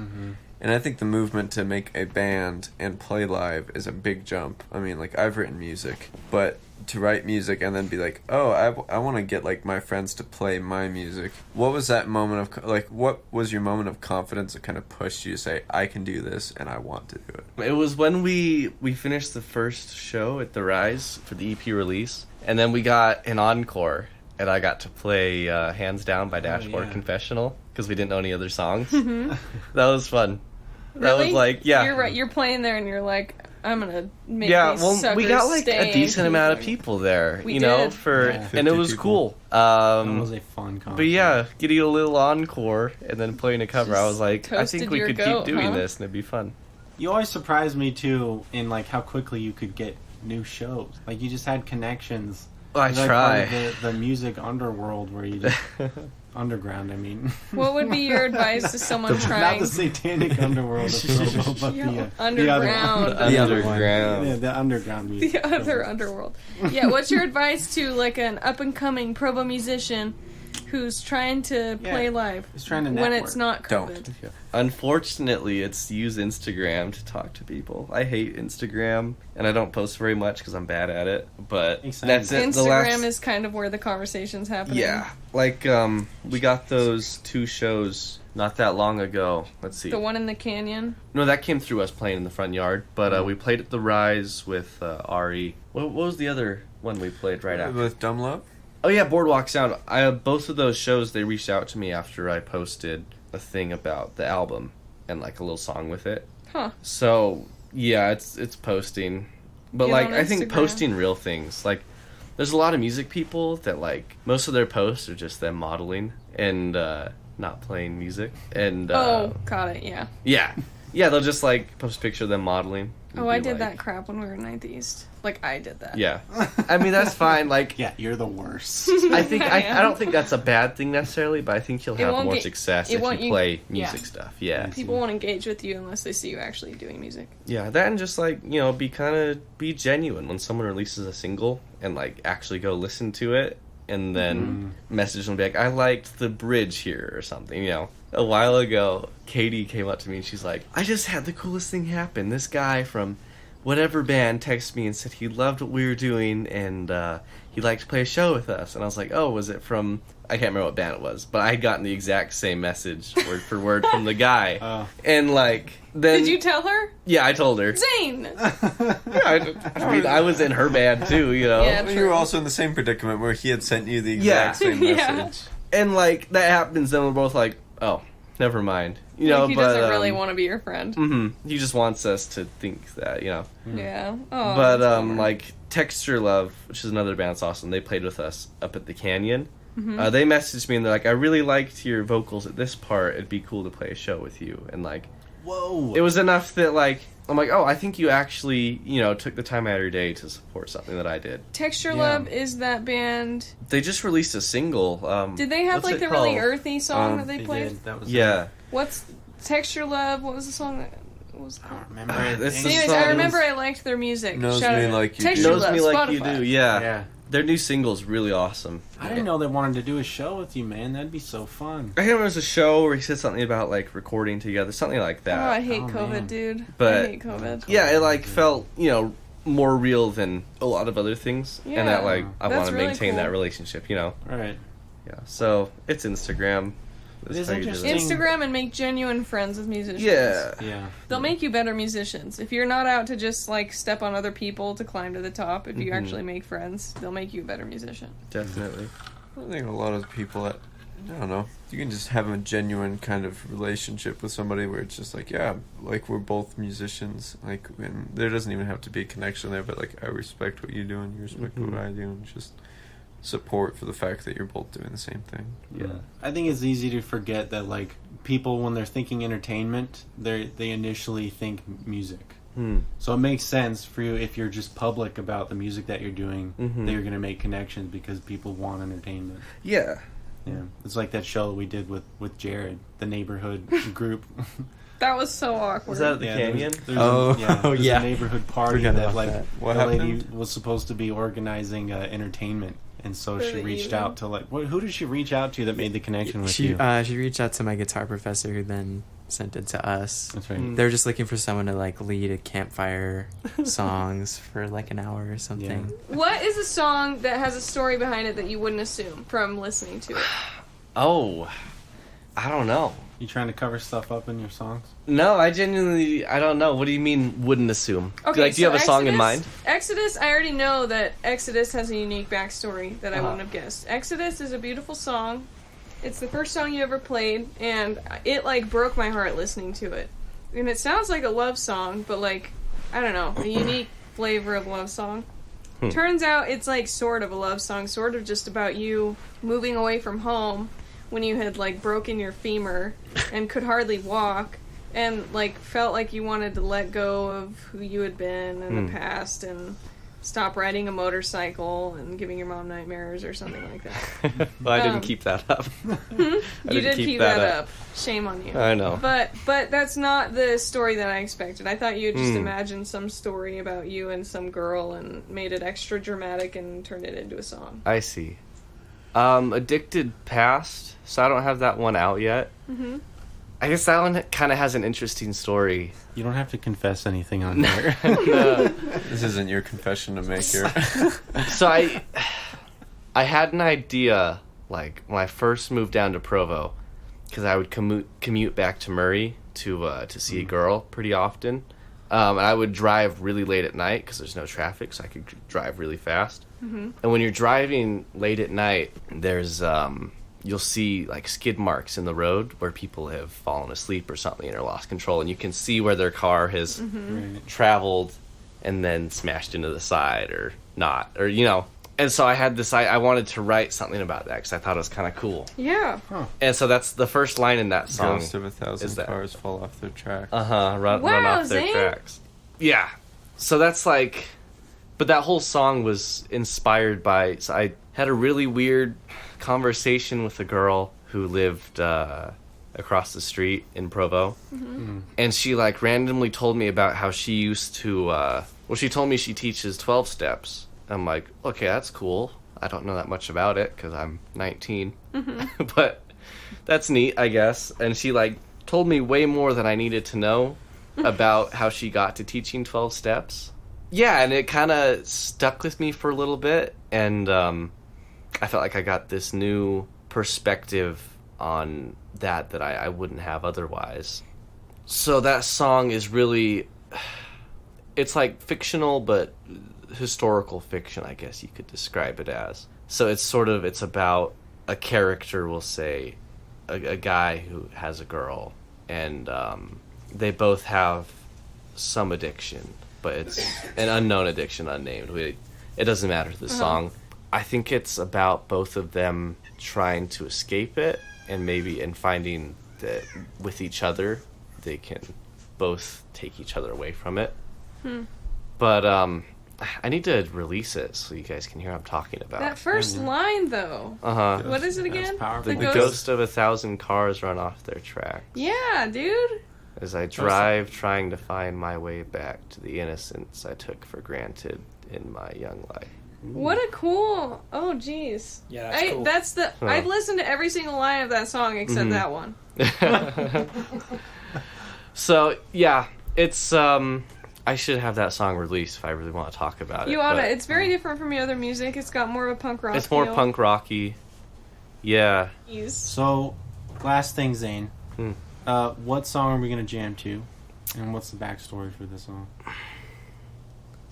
[SPEAKER 4] And I think the movement to make a band and play live is a big jump. I mean, like, I've written music, but to write music and then be like, oh, I want to get, like, my friends to play my music. What was that moment of, like, what was your moment of confidence that kind of pushed you to say, I can do this and I want to do it?
[SPEAKER 3] It was when we finished the first show at the Rise for the EP release, and then we got an encore, and I got to play Hands Down by Dashboard Confessional, because we didn't know any other songs. That was fun. That
[SPEAKER 1] Really?
[SPEAKER 3] was like, yeah.
[SPEAKER 1] You're right. You're playing there, and you're like, I'm gonna make these suckers
[SPEAKER 3] we got like
[SPEAKER 1] stay
[SPEAKER 3] a decent
[SPEAKER 1] and
[SPEAKER 3] amount of
[SPEAKER 1] keep
[SPEAKER 3] people there,
[SPEAKER 1] We
[SPEAKER 3] you know,
[SPEAKER 1] did.
[SPEAKER 3] and it was
[SPEAKER 2] 50
[SPEAKER 3] cool.
[SPEAKER 2] people. That was a fun concert.
[SPEAKER 3] But yeah, getting a little encore and then playing a cover, I was like, I
[SPEAKER 1] toasted
[SPEAKER 3] think we
[SPEAKER 1] your
[SPEAKER 3] could
[SPEAKER 1] goat,
[SPEAKER 3] keep doing
[SPEAKER 1] huh?
[SPEAKER 3] this and it'd be fun.
[SPEAKER 2] You always surprised me too in like how quickly you could get new shows. Like you just had connections.
[SPEAKER 3] Well, I
[SPEAKER 2] You're, like,
[SPEAKER 3] try.
[SPEAKER 2] part of the music underworld where you just underground. I mean,
[SPEAKER 1] What would be your advice to someone
[SPEAKER 2] not
[SPEAKER 1] trying
[SPEAKER 2] the satanic underworld of Provo, but the
[SPEAKER 1] underground?
[SPEAKER 2] the other one.
[SPEAKER 3] Underground.
[SPEAKER 2] Yeah, the underground music.
[SPEAKER 1] The other underworld. Yeah, what's your advice to like an up and coming Provo musician who's trying to play live
[SPEAKER 2] He's trying to
[SPEAKER 1] when
[SPEAKER 2] network.
[SPEAKER 1] it's not COVID?
[SPEAKER 4] Don't.
[SPEAKER 3] Unfortunately, it's use Instagram to talk to people. I hate Instagram, and I don't post very much because I'm bad at it. But
[SPEAKER 2] Makes sense.
[SPEAKER 3] that's it.
[SPEAKER 1] Instagram is kind of where the conversation's happening.
[SPEAKER 3] Yeah, like we got those 2 shows not that long ago. Let's see.
[SPEAKER 1] The one in the canyon.
[SPEAKER 3] No, that came through us playing in the front yard. But we played at the Rise with Ari. What was the other one we played right after?
[SPEAKER 4] With Dumb Love?
[SPEAKER 3] Oh yeah, Boardwalk Sound. Both of those shows, they reached out to me after I posted a thing about the album and like a little song with it.
[SPEAKER 1] Huh.
[SPEAKER 3] So yeah, it's posting, but
[SPEAKER 1] Get
[SPEAKER 3] like
[SPEAKER 1] on
[SPEAKER 3] I think
[SPEAKER 1] Instagram.
[SPEAKER 3] posting real things. Like there's a lot of music people that like most of their posts are just them modeling and not playing music. And
[SPEAKER 1] got it. Yeah.
[SPEAKER 3] yeah, they'll just like post a picture of them modeling. and
[SPEAKER 1] Oh, I
[SPEAKER 3] be
[SPEAKER 1] did
[SPEAKER 3] like-
[SPEAKER 1] that crap when we were in Ninth East. Like I did that.
[SPEAKER 3] Yeah, I mean that's fine. Like
[SPEAKER 2] Yeah, you're the worst.
[SPEAKER 3] I think I don't think that's a bad thing necessarily, but I think you'll have
[SPEAKER 1] won't
[SPEAKER 3] more
[SPEAKER 1] get-
[SPEAKER 3] success
[SPEAKER 1] it
[SPEAKER 3] if
[SPEAKER 1] won't
[SPEAKER 3] you
[SPEAKER 1] you-
[SPEAKER 3] play
[SPEAKER 1] yeah.
[SPEAKER 3] music stuff. Yeah,
[SPEAKER 1] People won't engage with you unless they see you actually doing music.
[SPEAKER 3] yeah. That and just like be genuine when someone releases a single and like actually go listen to it and then message them and be like, I liked the bridge here or something. You know, a while ago, Katie came up to me and she's like, I just had the coolest thing happen. This guy from whatever band texted me and said he loved what we were doing and he'd like to play a show with us. And I was like, oh, was it from... I can't remember what band it was, but I had gotten the exact same message, word for word, from the guy.
[SPEAKER 2] Oh.
[SPEAKER 3] And, like, then...
[SPEAKER 1] Did you tell her?
[SPEAKER 3] Yeah, I told her.
[SPEAKER 1] Zane!
[SPEAKER 3] Yeah, I mean, I was in her band, too, you know?
[SPEAKER 1] Yeah.
[SPEAKER 4] Well, you were also in the same predicament where he had sent you the exact same
[SPEAKER 1] Yeah.
[SPEAKER 4] message.
[SPEAKER 3] And, like, that happens, and we're both like, oh, never mind. You know,
[SPEAKER 1] he
[SPEAKER 3] but...
[SPEAKER 1] doesn't really want to be your friend.
[SPEAKER 3] Mm-hmm. He just wants us to think that, you know?
[SPEAKER 1] Yeah. Oh,
[SPEAKER 3] But,
[SPEAKER 1] that's a bummer.
[SPEAKER 3] like, Texture Love, which is another band that's awesome, they played with us up at the Canyon.
[SPEAKER 1] Mm-hmm.
[SPEAKER 3] They messaged me and they're like, I really liked your vocals at this part. It'd be cool to play a show with you. And, like,
[SPEAKER 2] Whoa.
[SPEAKER 3] it was enough that, like, I'm like, oh, I think you actually, you know, took the time out of your day to support something that I did.
[SPEAKER 1] Texture
[SPEAKER 2] Yeah.
[SPEAKER 1] Lab is that band.
[SPEAKER 3] They just released a single.
[SPEAKER 1] Did they have,
[SPEAKER 3] what's
[SPEAKER 1] like,
[SPEAKER 3] it
[SPEAKER 1] the really
[SPEAKER 3] called?
[SPEAKER 1] earthy song that they played?
[SPEAKER 2] did. That was
[SPEAKER 3] Yeah.
[SPEAKER 1] What's Texture Love? What was the song that what was it
[SPEAKER 2] I
[SPEAKER 1] called?
[SPEAKER 2] don't remember it.
[SPEAKER 3] This is-
[SPEAKER 1] Anyways,
[SPEAKER 3] song
[SPEAKER 1] I remember I liked their music.
[SPEAKER 4] Knows
[SPEAKER 1] Shout
[SPEAKER 4] Me
[SPEAKER 1] out-
[SPEAKER 4] Like You
[SPEAKER 1] Texture
[SPEAKER 4] Do.
[SPEAKER 3] Knows
[SPEAKER 1] Love,
[SPEAKER 3] Me Like You
[SPEAKER 1] Spotify.
[SPEAKER 3] Do, yeah.
[SPEAKER 2] Yeah.
[SPEAKER 3] Their new single's really awesome.
[SPEAKER 2] I didn't know they wanted to do a show with you, man. That'd be so fun.
[SPEAKER 3] I think there was a show where he said something about, like, recording together, something like
[SPEAKER 1] Oh, I
[SPEAKER 3] that.
[SPEAKER 1] hate
[SPEAKER 2] Oh,
[SPEAKER 1] COVID,
[SPEAKER 2] man.
[SPEAKER 1] dude.
[SPEAKER 3] But-
[SPEAKER 1] I hate COVID.
[SPEAKER 3] Yeah, it, like, felt, you know, more real than a lot of other things.
[SPEAKER 1] Yeah.
[SPEAKER 3] And that, like, I
[SPEAKER 1] That's
[SPEAKER 3] want to
[SPEAKER 1] really
[SPEAKER 3] maintain
[SPEAKER 1] cool.
[SPEAKER 3] that relationship, you know?
[SPEAKER 2] All right.
[SPEAKER 3] Yeah. So, it's Instagram. That's
[SPEAKER 2] It is
[SPEAKER 3] how you do
[SPEAKER 2] interesting.
[SPEAKER 1] Instagram and make genuine friends with musicians.
[SPEAKER 3] Yeah.
[SPEAKER 2] Yeah.
[SPEAKER 1] They'll make you better musicians. If you're not out to just, like, step on other people to climb to the top, if you
[SPEAKER 3] Mhm.
[SPEAKER 1] actually make friends, they'll make you a better musician.
[SPEAKER 3] Definitely.
[SPEAKER 4] I think a lot of people that, I don't know, you can just have a genuine kind of relationship with somebody where it's just like, yeah, like we're both musicians, like, and there doesn't even have to be a connection there, but like I respect what you do and you respect
[SPEAKER 3] Mhm.
[SPEAKER 4] what I do, and just support for the fact that you're both doing the same thing.
[SPEAKER 3] Yeah.
[SPEAKER 2] I think it's easy to forget that, like, people, when they're thinking entertainment, they initially think music.
[SPEAKER 3] Hmm.
[SPEAKER 2] So it makes sense for you, if you're just public about the music that you're doing,
[SPEAKER 3] Mhm.
[SPEAKER 2] that you're going to make connections because people want entertainment.
[SPEAKER 3] Yeah.
[SPEAKER 2] Yeah. It's like that show we did with Jared, the neighborhood group.
[SPEAKER 1] That was so awkward.
[SPEAKER 3] Was that at the
[SPEAKER 2] Yeah,
[SPEAKER 3] Canyon?
[SPEAKER 2] There's
[SPEAKER 5] Yeah.
[SPEAKER 2] a neighborhood party
[SPEAKER 5] Forgot
[SPEAKER 2] that,
[SPEAKER 5] about
[SPEAKER 2] like,
[SPEAKER 5] that.
[SPEAKER 4] What
[SPEAKER 2] the lady
[SPEAKER 4] happened?
[SPEAKER 2] was supposed to be organizing entertainment. And so
[SPEAKER 1] For
[SPEAKER 2] she
[SPEAKER 1] the
[SPEAKER 2] reached
[SPEAKER 1] evening.
[SPEAKER 2] out to, like, who did she reach out to that made the connection with
[SPEAKER 5] She
[SPEAKER 2] you?
[SPEAKER 5] she reached out to my guitar professor, who then sent it to us.
[SPEAKER 2] That's right.
[SPEAKER 3] Mm.
[SPEAKER 5] They were just looking for someone to like lead a campfire songs for like an hour or something.
[SPEAKER 1] What is a song that has a story behind it that you wouldn't assume from listening to it?
[SPEAKER 3] Oh. I don't know.
[SPEAKER 2] You trying to cover stuff up in your songs?
[SPEAKER 3] No, I genuinely, I don't know. What do you mean, wouldn't assume?
[SPEAKER 1] Okay,
[SPEAKER 3] Like, do you
[SPEAKER 1] so
[SPEAKER 3] have a song in
[SPEAKER 1] Exodus-
[SPEAKER 3] mind?
[SPEAKER 1] Exodus, I already know that Exodus has a unique backstory that I
[SPEAKER 2] Uh-huh.
[SPEAKER 1] wouldn't have guessed. Exodus is a beautiful song. It's the first song you ever played, and it, like, broke my heart listening to it. And it sounds like a love song, but, like, I don't know, a unique flavor of love song.
[SPEAKER 3] Hmm.
[SPEAKER 1] Turns out it's, like, sort of a love song, sort of just about you moving away from home when you had, like, broken your femur and could hardly walk, and, like, felt like you wanted to let go of who you had been in the past and stop riding a motorcycle and giving your mom nightmares or something like that.
[SPEAKER 3] Well, I
[SPEAKER 1] Um,
[SPEAKER 3] didn't keep that up. I
[SPEAKER 1] You
[SPEAKER 3] didn't
[SPEAKER 1] did keep that up. Shame on you.
[SPEAKER 3] I know.
[SPEAKER 1] But that's not the story that I expected. I thought you had just imagined some story about you and some girl and made it extra dramatic and turned it into a song.
[SPEAKER 3] I see. Addicted Past, so I don't have that one out yet.
[SPEAKER 1] Mm-hmm.
[SPEAKER 3] I guess that one kind of has an interesting story.
[SPEAKER 2] You don't have to confess anything on here.
[SPEAKER 3] No.
[SPEAKER 4] This isn't your confession to make here.
[SPEAKER 3] So I had an idea, like, when I first moved down to Provo, because I would commute back to Murray to see a girl pretty often. And I would drive really late at night because there's no traffic, so I could drive really fast.
[SPEAKER 1] Mm-hmm.
[SPEAKER 3] And when you're driving late at night, there's you'll see like skid marks in the road where people have fallen asleep or something or lost control, and you can see where their car has
[SPEAKER 2] Right.
[SPEAKER 3] traveled and then smashed into the side or not, or you know. And so I had this. I wanted to write something about that because I thought it was kind of cool.
[SPEAKER 1] Yeah.
[SPEAKER 3] And so that's the first line in that song.
[SPEAKER 4] Ghost of a
[SPEAKER 3] is
[SPEAKER 4] thousand
[SPEAKER 3] that-
[SPEAKER 4] cars fall off their track.
[SPEAKER 3] Run
[SPEAKER 1] Wow,
[SPEAKER 3] off their
[SPEAKER 1] Zane.
[SPEAKER 3] tracks. Yeah. So that's like, but that whole song was inspired by. So I had a really weird conversation with a girl who lived across the street in Provo, and she like randomly told me about how she used to. Well, she told me she teaches 12 steps. I'm like, okay, that's cool. I don't know that much about it because I'm 19, but that's neat, I guess. And she like told me way more than I needed to know about how she got to teaching 12 steps. yeah, and it kind of stuck with me for a little bit, and I felt like I got this new perspective on that I wouldn't have otherwise. So that song is really, it's like fictional, but historical fiction, I guess you could describe it as. So it's about a character, we'll say, a guy who has a girl, and they both have some addiction, but it's an unknown addiction, unnamed. It doesn't matter to the song. I think it's about both of them trying to escape it, and maybe in finding that with each other they can both take each other away from it. But I need to release it so you guys can hear what I'm talking about.
[SPEAKER 1] That first line, though. What is it again?
[SPEAKER 3] The ghost of 1,000 cars run off their track.
[SPEAKER 1] Yeah, dude.
[SPEAKER 3] As I drive, trying to find my way back to the innocence I took for granted in my young life.
[SPEAKER 1] What a cool... Oh, jeez.
[SPEAKER 6] Yeah, that's cool.
[SPEAKER 1] That's the... I've listened to every single line of that song except that one.
[SPEAKER 3] So, yeah, it's... I should have that song released if I really want to talk about it.
[SPEAKER 1] You ought to. It's very different from your other music. It's got more of a punk rock
[SPEAKER 3] It's more
[SPEAKER 1] feel.
[SPEAKER 3] punk rocky. Yeah.
[SPEAKER 2] So, last thing, Zane. What song are we going to jam to? And what's the backstory for this song?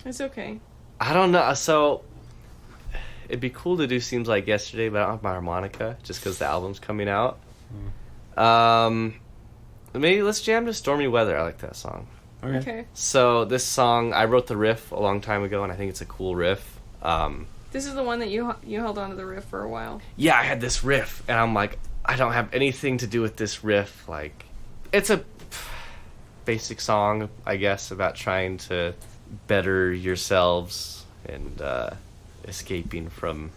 [SPEAKER 1] It's okay.
[SPEAKER 3] I don't know. So, it'd be cool to do Seems Like Yesterday, but I don't have my harmonica, just because the album's coming out. Maybe let's jam to Stormy Weather. I like that song.
[SPEAKER 1] Okay.
[SPEAKER 3] So, this song, I wrote the riff a long time ago, and I think it's a cool riff.
[SPEAKER 1] This is the one that you held onto the riff for a while.
[SPEAKER 3] Yeah, I had this riff, and I'm like, I don't have anything to do with this riff. Like, it's a basic song, I guess, about trying to better yourselves and escaping from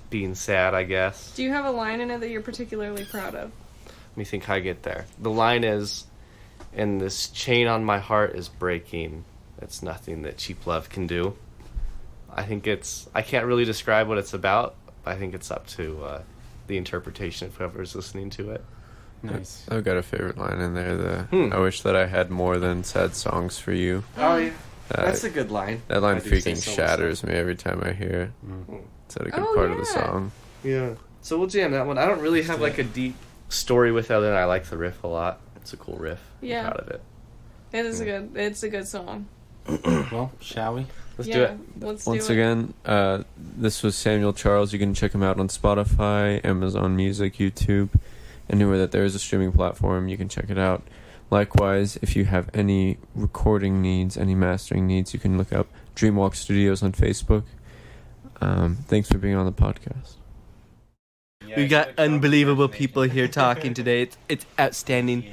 [SPEAKER 3] being sad, I guess.
[SPEAKER 1] Do you have a line in it that you're particularly proud of?
[SPEAKER 3] Let me think how I get there. The line is, and this chain on my heart is breaking. It's nothing that cheap love can do. I think I can't really describe what it's about, but I think it's up to the interpretation of whoever's listening to it.
[SPEAKER 2] Nice.
[SPEAKER 4] I've got a favorite line in there. I wish that I had more than sad songs for you.
[SPEAKER 3] Oh, yeah. That's a good line.
[SPEAKER 4] That line
[SPEAKER 3] I do say
[SPEAKER 4] freaking
[SPEAKER 3] so
[SPEAKER 4] shatters me every time I hear it. It's a good part of the song.
[SPEAKER 3] Yeah. So we'll jam that one. I don't really have like a deep story with it other than I like the riff a lot. It's a cool riff.
[SPEAKER 1] Yeah.
[SPEAKER 3] I'm proud of it.
[SPEAKER 1] It's a good song.
[SPEAKER 2] Well, shall we?
[SPEAKER 3] Let's do it.
[SPEAKER 1] Let's
[SPEAKER 4] Once
[SPEAKER 1] do it.
[SPEAKER 4] again, this was Samuel Charles. You can check him out on Spotify, Amazon Music, YouTube, anywhere that there is a streaming platform. You can check it out. Likewise, if you have any recording needs, any mastering needs, you can look up Dreamwalk Studios on Facebook. Thanks for being on the podcast.
[SPEAKER 5] We got unbelievable people here talking today. It's outstanding.